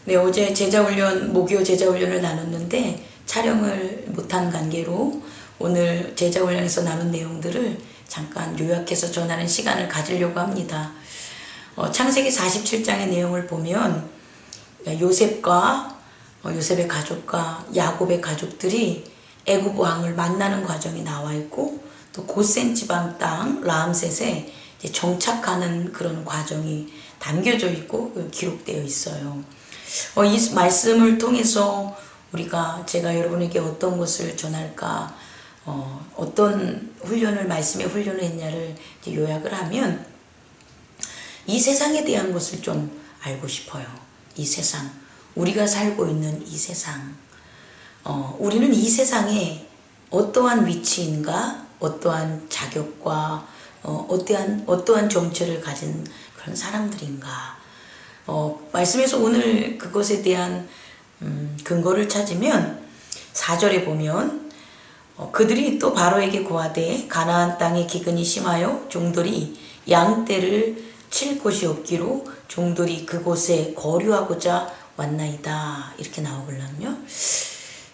네, 어제 제자훈련, 목요 제자훈련을 나눴는데 촬영을 못한 관계로 오늘 제자훈련에서 나눈 내용들을 잠깐 요약해서 전하는 시간을 가지려고 합니다. 창세기 47장의 내용을 보면 요셉과 요셉의 가족과 야곱의 가족들이 애굽 왕을 만나는 과정이 나와 있고, 또 고센 지방 땅 라암셋에 정착하는 그런 과정이 담겨져 있고 기록되어 있어요. 이 말씀을 통해서 제가 여러분에게 어떤 것을 전할까, 어떤 말씀의 훈련을 했냐를 요약을 하면, 이 세상에 대한 것을 좀 알고 싶어요. 이 세상, 우리가 살고 있는 이 세상, 우리는 이 세상에 어떠한 위치인가, 어떠한 자격과 어떠한 정체를 가진 그런 사람들인가. 말씀에서 오늘 그것에 대한 근거를 찾으면 4절에 보면 그들이 또 바로에게 고하되 가나안 땅에 기근이 심하여 종들이 양떼를 칠 곳이 없기로 종들이 그곳에 거류하고자 왔나이다, 이렇게 나오거든요.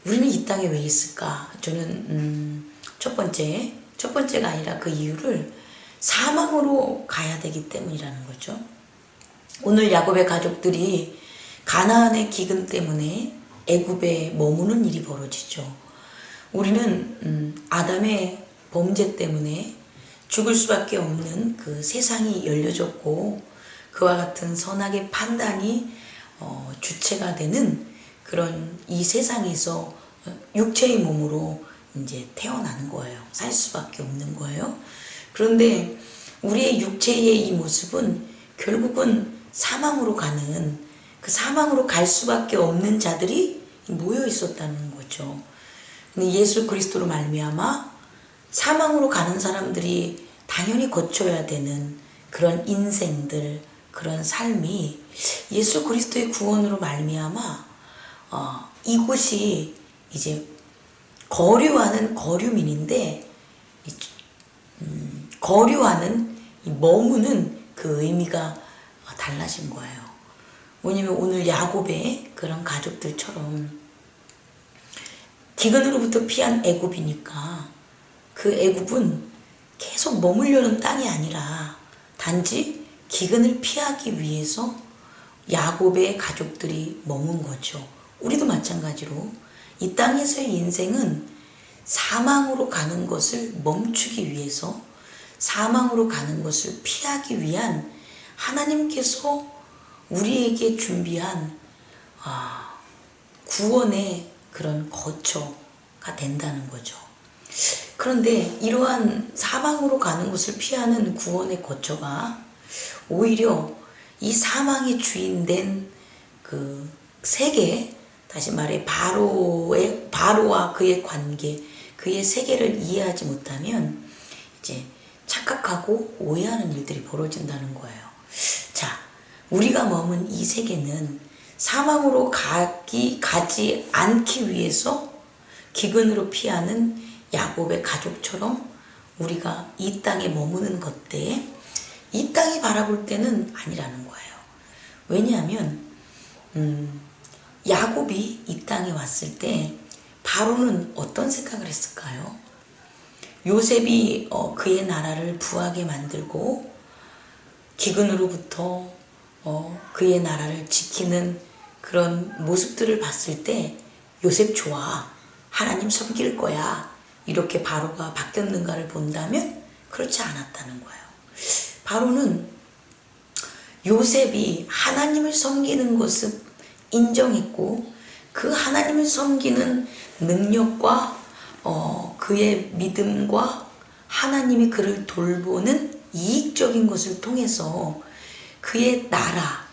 우리는 이 땅에 왜 있을까? 저는 첫 번째가 아니라 그 이유를 사망으로 가야 되기 때문이라는 거죠. 오늘 야곱의 가족들이 가나안의 기근 때문에 애굽에 머무는 일이 벌어지죠. 우리는 아담의 범죄 때문에 죽을 수밖에 없는 그 세상이 열려졌고, 그와 같은 선악의 판단이 주체가 되는 그런 이 세상에서 육체의 몸으로 이제 태어나는 거예요. 살 수밖에 없는 거예요. 그런데 우리의 육체의 이 모습은 결국은 사망으로 갈 수밖에 없는 자들이 모여 있었다는 거죠. 근데 예수 그리스도로 말미암아 사망으로 가는 사람들이 당연히 거쳐야 되는 그런 인생들, 그런 삶이 예수 그리스도의 구원으로 말미암아 이곳이 이제 거류하는 거류민인데, 거류하는 머무는 그 의미가 달라진 거예요. 왜냐면 오늘 야곱의 그런 가족들처럼 기근으로부터 피한 애굽이니까, 그 애굽은 계속 머물려는 땅이 아니라 단지 기근을 피하기 위해서 야곱의 가족들이 머문 거죠. 우리도 마찬가지로 이 땅에서의 인생은 사망으로 가는 것을 멈추기 위해서, 사망으로 가는 것을 피하기 위한 하나님께서 우리에게 준비한 구원의 그런 거처가 된다는 거죠. 그런데 이러한 사망으로 가는 것을 피하는 구원의 거처가 오히려 이 사망의 주인된 그 세계, 다시 말해 바로와 그의 관계, 그의 세계를 이해하지 못하면 이제 착각하고 오해하는 일들이 벌어진다는 거예요. 자, 우리가 머문 이 세계는 사망으로 가지 않기 위해서 기근으로 피하는 야곱의 가족처럼 우리가 이 땅에 머무는 것때 이 땅이 바라볼 때는 아니라는 거예요. 왜냐하면 야곱이 이 땅에 왔을 때 바로는 어떤 생각을 했을까요? 요셉이 그의 나라를 부하게 만들고 기근으로부터 그의 나라를 지키는 그런 모습들을 봤을 때 요셉 좋아, 하나님 섬길 거야, 이렇게 바로가 바뀌었는가를 본다면 그렇지 않았다는 거예요. 바로는 요셉이 하나님을 섬기는 것을 인정했고, 그 하나님을 섬기는 능력과 그의 믿음과 하나님이 그를 돌보는 이익적인 것을 통해서 그의 나라,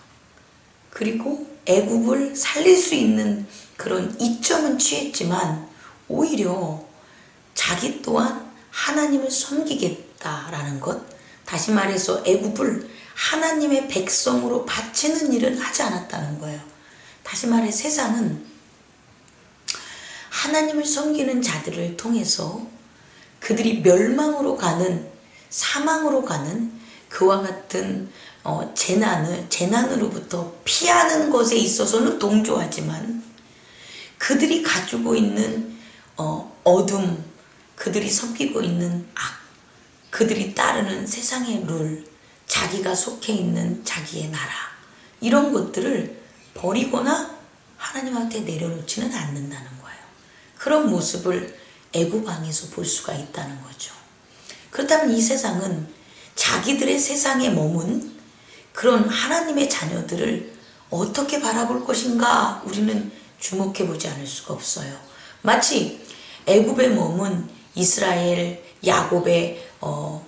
그리고 애굽을 살릴 수 있는 그런 이점은 취했지만, 오히려 자기 또한 하나님을 섬기겠다라는 것, 다시 말해서 애굽을 하나님의 백성으로 바치는 일은 하지 않았다는 거예요. 다시 말해 세상은 하나님을 섬기는 자들을 통해서 그들이 멸망으로 가는, 사망으로 가는 그와 같은 재난으로부터 피하는 것에 있어서는 동조하지만 그들이 가지고 있는 어둠, 그들이 섬기고 있는 악, 그들이 따르는 세상의 룰, 자기가 속해 있는 자기의 나라, 이런 것들을 버리거나 하나님한테 내려놓지는 않는다는 거예요. 그런 모습을 애굽 왕에서 볼 수가 있다는 거죠. 그렇다면 이 세상은 자기들의 세상에 머문 그런 하나님의 자녀들을 어떻게 바라볼 것인가 우리는 주목해 보지 않을 수가 없어요. 마치 애굽에 머문 이스라엘 야곱의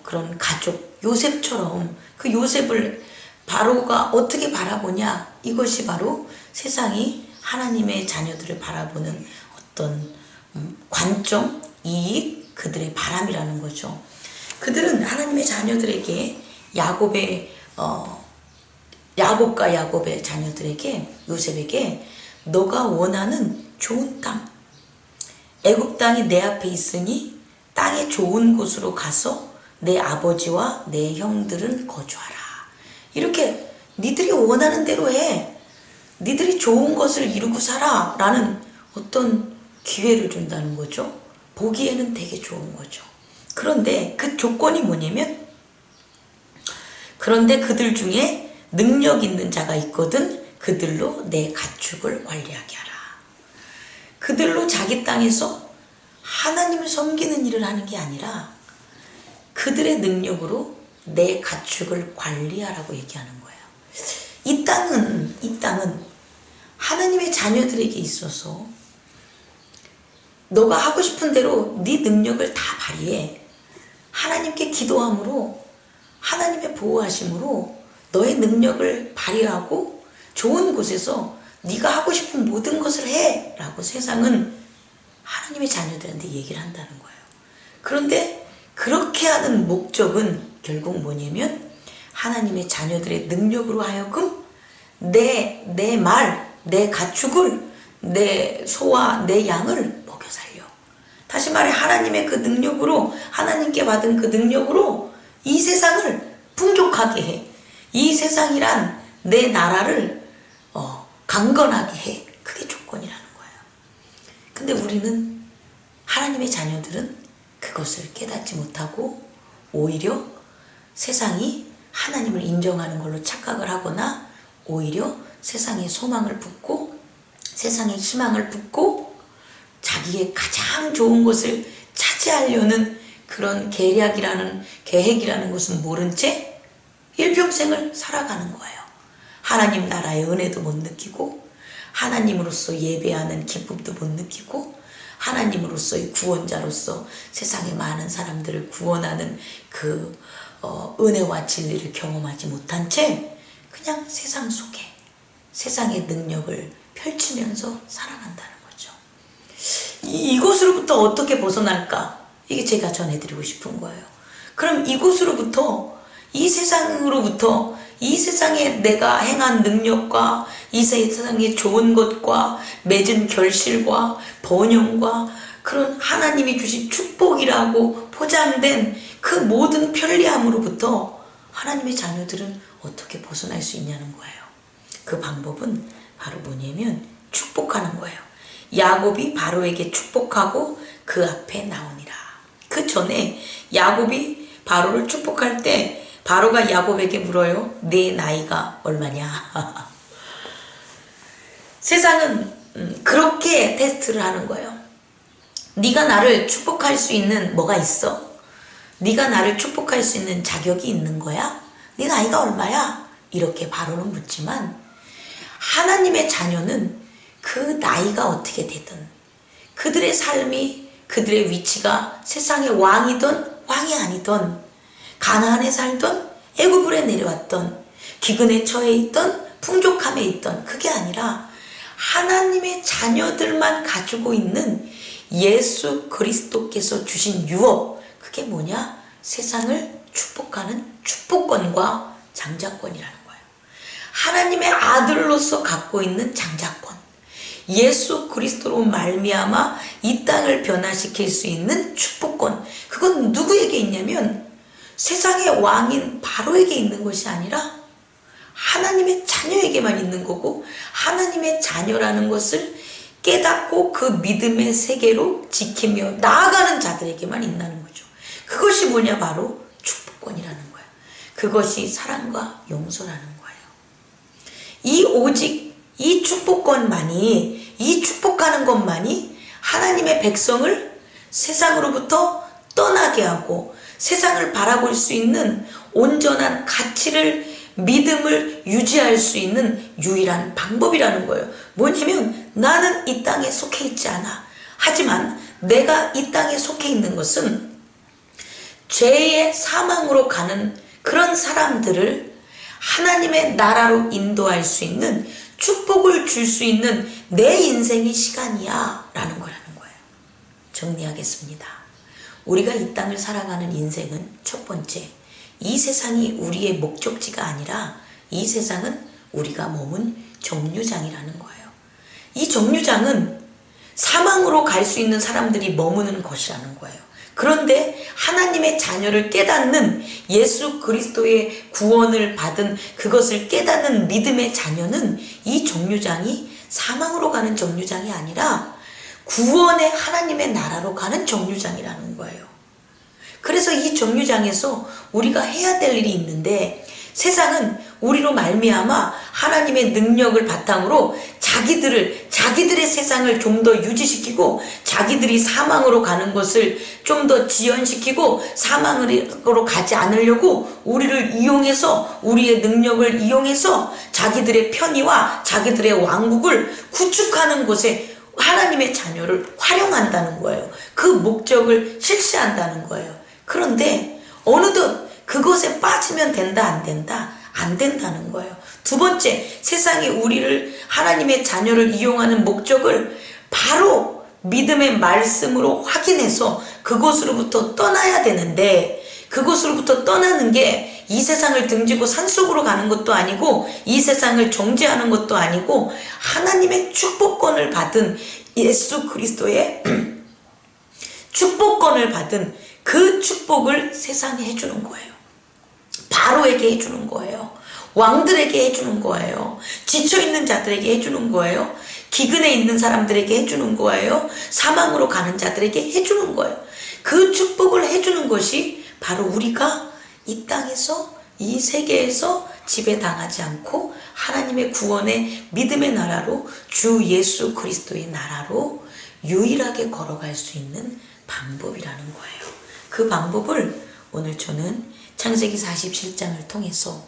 그런 가족 요셉처럼 그 요셉을 바로가 어떻게 바라보냐, 이것이 바로 세상이 하나님의 자녀들을 바라보는 어떤 관점, 이익, 그들의 바람이라는 거죠. 그들은 하나님의 자녀들에게 야곱과 야곱의 자녀들에게, 요셉에게 너가 원하는 좋은 땅, 애굽 땅이 내 앞에 있으니 땅의 좋은 곳으로 가서 내 아버지와 내 형들은 거주하라. 이렇게 니들이 원하는 대로 해. 니들이 좋은 것을 이루고 살아. 라는 어떤 기회를 준다는 거죠. 보기에는 되게 좋은 거죠. 그런데 그 조건이 뭐냐면, 그런데 그들 중에 능력 있는 자가 있거든 그들로 내 가축을 관리하게 하라. 그들로 자기 땅에서 하나님을 섬기는 일을 하는 게 아니라 그들의 능력으로 내 가축을 관리하라고 얘기하는 거예요. 이 땅은 하나님의 자녀들에게 있어서 너가 하고 싶은 대로 네 능력을 다 발휘해. 하나님께 기도함으로, 하나님의 보호하심으로 너의 능력을 발휘하고 좋은 곳에서 네가 하고 싶은 모든 것을 해 라고 세상은 하나님의 자녀들한테 얘기를 한다는 거예요. 그런데 그렇게 하는 목적은 결국 뭐냐면 하나님의 자녀들의 능력으로 하여금 내 가축을, 내 소와 내 양을 먹여 살려. 다시 말해 하나님의 그 능력으로, 하나님께 받은 그 능력으로 이 세상을 풍족하게 해. 이 세상이란 내 나라를 강건하게 해. 그게 조건이라는 거예요. 근데 우리는, 하나님의 자녀들은 그것을 깨닫지 못하고 오히려 세상이 하나님을 인정하는 걸로 착각을 하거나 오히려 세상의 소망을 품고 세상의 희망을 품고 자기의 가장 좋은 것을 차지하려는 그런 계획이라는 것은 모른 채 일평생을 살아가는 거예요. 하나님 나라의 은혜도 못 느끼고 하나님으로서 예배하는 기쁨도 못 느끼고 하나님으로서의 구원자로서 세상의 많은 사람들을 구원하는 그 은혜와 진리를 경험하지 못한 채 그냥 세상 속에 세상의 능력을 펼치면서 살아간다는 거죠. 이곳으로부터 어떻게 벗어날까? 이게 제가 전해드리고 싶은 거예요. 그럼 이곳으로부터, 이 세상으로부터, 이 세상에 내가 행한 능력과 이 세상의 좋은 것과 맺은 결실과 번영과 그런 하나님이 주신 축복이라고 포장된 그 모든 편리함으로부터 하나님의 자녀들은 어떻게 벗어날 수 있냐는 거예요. 그 방법은 바로 뭐냐면 축복하는 거예요. 야곱이 바로에게 축복하고 그 앞에 나오니라. 그 전에 야곱이 바로를 축복할 때 바로가 야곱에게 물어요. 네 나이가 얼마냐? 세상은 그렇게 테스트를 하는 거예요. 네가 나를 축복할 수 있는 뭐가 있어? 네가 나를 축복할 수 있는 자격이 있는 거야? 네 나이가 얼마야? 이렇게 바로는 묻지만 하나님의 자녀는 그 나이가 어떻게 되든 그들의 삶이, 그들의 위치가 세상의 왕이든 왕이 아니든 가나안에 살던 애굽으로 내려왔던 기근에 처해 있던 풍족함에 있던 그게 아니라 하나님의 자녀들만 가지고 있는 예수 그리스도께서 주신 유업, 그게 뭐냐? 세상을 축복하는 축복권과 장자권이라는 거예요. 하나님의 아들로서 갖고 있는 장자권, 예수 그리스도로 말미암아 이 땅을 변화시킬 수 있는 축복권, 그건 누구에게 있냐면 세상의 왕인 바로에게 있는 것이 아니라 하나님의 자녀에게만 있는 거고, 하나님의 자녀라는 것을 깨닫고 그 믿음의 세계로 지키며 나아가는 자들에게만 있다는 거죠. 그것이 뭐냐? 바로 축복권이라는 거예요. 그것이 사랑과 용서라는 거예요. 오직 이 축복권만이, 이 축복하는 것만이 하나님의 백성을 세상으로부터 떠나게 하고 세상을 바라볼 수 있는 온전한 가치를, 믿음을 유지할 수 있는 유일한 방법이라는 거예요. 뭐냐면 나는 이 땅에 속해 있지 않아. 하지만 내가 이 땅에 속해 있는 것은 죄의 사망으로 가는 그런 사람들을 하나님의 나라로 인도할 수 있는, 축복을 줄 수 있는 내 인생의 시간이야 라는 거라는 거예요. 정리하겠습니다. 우리가 이 땅을 살아가는 인생은 첫 번째, 이 세상이 우리의 목적지가 아니라 이 세상은 우리가 머문 정류장이라는 거예요. 이 정류장은 사망으로 갈 수 있는 사람들이 머무는 것이라는 거예요. 그런데 하나님의 자녀를 깨닫는, 예수 그리스도의 구원을 받은 그것을 깨닫는 믿음의 자녀는 이 정류장이 사망으로 가는 정류장이 아니라 구원의 하나님의 나라로 가는 정류장이라는 거예요. 그래서 이 정류장에서 우리가 해야 될 일이 있는데, 세상은 우리로 말미암아 하나님의 능력을 바탕으로 자기들의 세상을 좀 더 유지시키고 자기들이 사망으로 가는 것을 좀 더 지연시키고 사망으로 가지 않으려고 우리를 이용해서, 우리의 능력을 이용해서 자기들의 편의와 자기들의 왕국을 구축하는 곳에 하나님의 자녀를 활용한다는 거예요. 그 목적을 실시한다는 거예요. 그런데 어느덧 그것에 빠지면 된다, 안 된다? 안 된다는 거예요. 두 번째, 세상이 우리를, 하나님의 자녀를 이용하는 목적을 바로 믿음의 말씀으로 확인해서 그곳으로부터 떠나야 되는데, 그곳으로부터 떠나는 게 이 세상을 등지고 산속으로 가는 것도 아니고 이 세상을 정죄하는 것도 아니고 하나님의 축복권을 받은, 예수 그리스도의 축복권을 받은 그 축복을 세상에 해주는 거예요. 바로에게 해주는 거예요. 왕들에게 해주는 거예요. 지쳐있는 자들에게 해주는 거예요. 기근에 있는 사람들에게 해주는 거예요. 사망으로 가는 자들에게 해주는 거예요. 그 축복을 해주는 것이 바로 우리가 이 땅에서, 이 세계에서 지배당하지 않고 하나님의 구원의 믿음의 나라로, 주 예수 그리스도의 나라로 유일하게 걸어갈 수 있는 방법이라는 거예요. 그 방법을 오늘 저는 창세기 47장을 통해서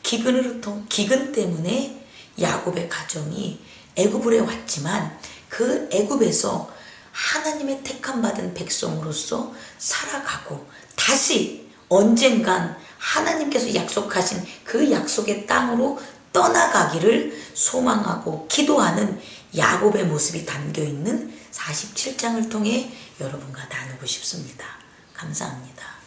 기근 때문에 야곱의 가정이 애굽에 왔지만 그 애굽에서 하나님의 택함받은 백성으로서 살아가고 다시 언젠간 하나님께서 약속하신 그 약속의 땅으로 떠나가기를 소망하고 기도하는 야곱의 모습이 담겨있는 47장을 통해 여러분과 나누고 싶습니다. 감사합니다.